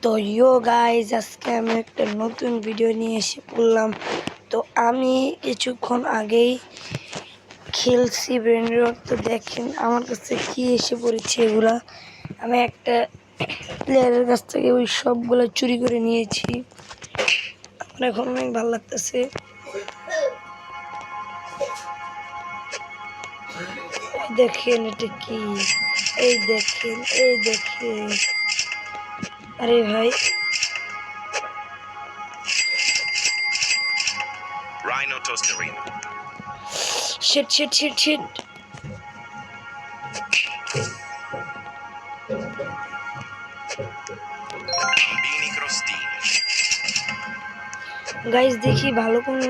তো গাইজ আজকে আমি একটা নতুন ভিডিও নিয়ে এসে পড়লাম। তো আমি কিছুক্ষণ আগেই খেলছি ব্রেন রট। তো দেখেন আমার কাছে কি এসে পড়েছে এগুলা। আমি একটা প্লেয়ারের কাছ থেকে ওই সবগুলো চুরি করে নিয়েছি। আমার এখন অনেক ভালো লাগতেছে। দেখেন এটা কি, এই দেখেন আরে ভাই Rhino Tostarino. Shit. Bambini crostini. Guys দেখি ভালো কোন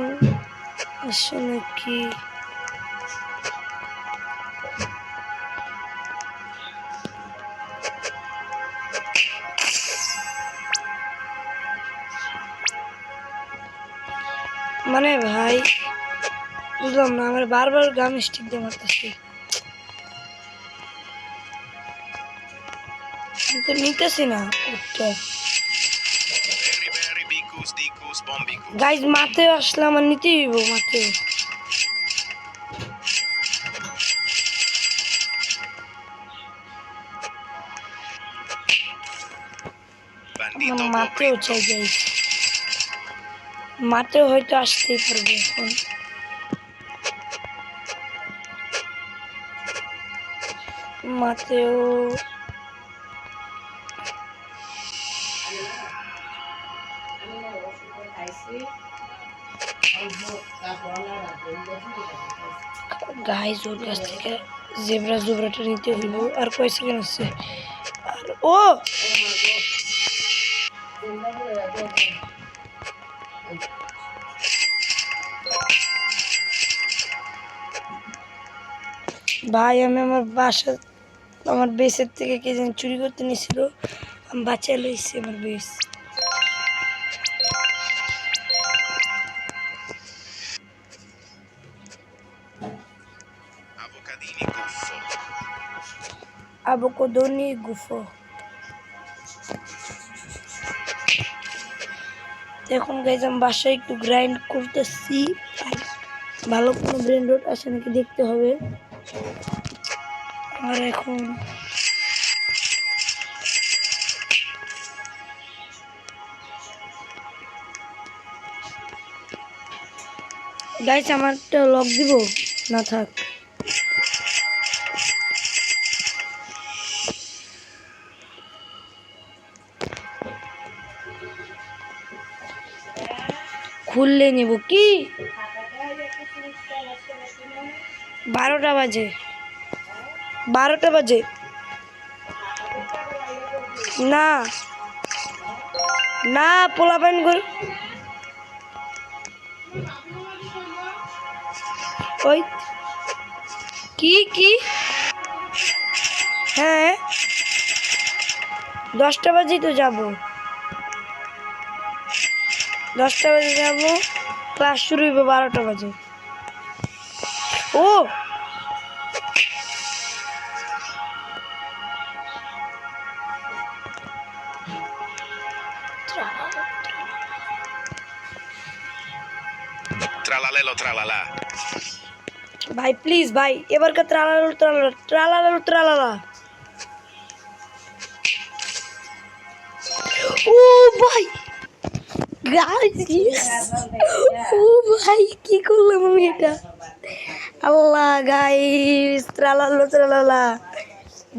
আসে নাকি। মানে ভাই বুঝলাম না, আমার বারবার গান স্টিক দিয়ে মারতেছি। তো নিতেছি না ওটা। Berry, bicus, dicus, bombicus. Guys মাঠে আসলাম আর নিতেই হইব মাঠে। Bandito মাঠেও Bobrito. চাই গাইজ, মাঠেও হয়তো আসতেই পারবে এখন। মাঠেও গাইজ ওর কাছ থেকে জেব্রাটা নিতে হইব। আর কয় সেকেন্ড আছে? আর ও ভাই আমি আমার বেসের থেকে কে যেন চুরি করতে নিয়েছিল, আমি বাঁচিয়ে লইছি আমার বেস। Avocadini guffo. আবোকদনি গুফো। এখন গাইজ আমি বাসায় একটু গ্রাইন্ড করতেছি। আর ভালো কোনো ব্রেন রোড আসে নাকি দেখতে হবে। আর এখন গাইজ আমারটা লক দিব না থাক। খুললে নিব কি 12টা বাজে না পোলাপাইন করে ওই কি হ্যাঁ 10টা বাজেই তো যাবো। 10টা বাজে যাবো, ক্লাস শুরু হইব 12টা বাজে। ও Tralalelo tralala. ভাই প্লিজ ভাই, এবারকার ট্রালালা। ও ভাই গাইস, ও ভাই কি করলাম আমি এটা। আল্লাহ গাইস ট্রালালা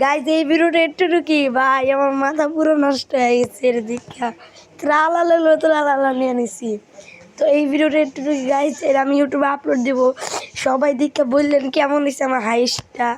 গাইস, এই ভিডিওটা একটুটুকি ভাই আমার মাথা পুরো নষ্ট হয়ে গেছে এর দীক্ষা। ট্রালালা নিয়ে নিছি। তো এই ভিডিওটা একটুটুকি গাইস, এর আমি ইউটিউবে আপলোড দেবো। সবাই দীক্ষা বললেন কেমন হয়েছে আমার হাইস্টটা।